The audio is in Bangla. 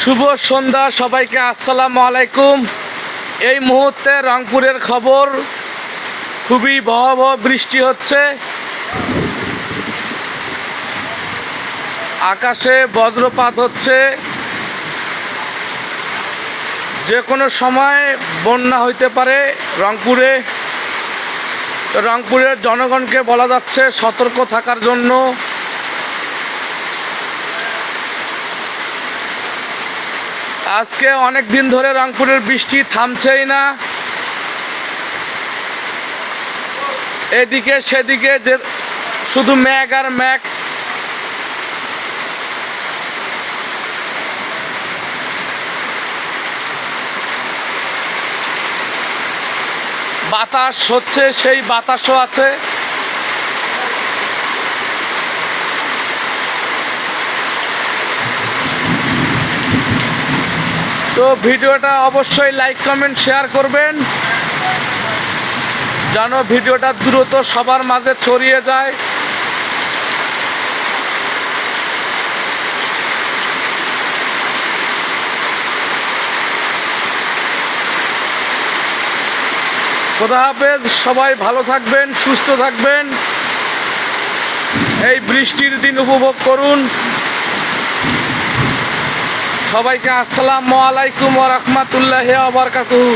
শুভ সন্ধ্যা সবাইকে, আসসালামু আলাইকুম। এই মুহূর্তে রংপুরের খবর, খুবই ভয়াবহ বৃষ্টি হচ্ছে। আকাশে বজ্রপাত হচ্ছে, যে কোনো সময় বন্যা হইতে পারে রংপুরে। তো রংপুরের জনগণকে বলা যাচ্ছে সতর্ক থাকার জন্য। আজকে অনেক দিন ধরে রংপুরের বৃষ্টি থামছেই না, এদিকে সেদিকে যে শুধু মেঘ আর মেঘ। বাতাস হচ্ছে, সেই বাতাসও আছে। তো ভিডিওটা অবশ্যই লাইক কমেন্ট শেয়ার করবেন, যেন ভিডিওটা দ্রুত সবার মাঝে ছড়িয়ে যায়। খোদা হাফেজ, সবাই ভালো থাকবেন, সুস্থ থাকবেন, এই বৃষ্টির দিন উপভোগ করুন। সবাইকে আসসালামু আলাইকুম ওয়া রাহমাতুল্লাহি ওয়া বারাকাতুহু।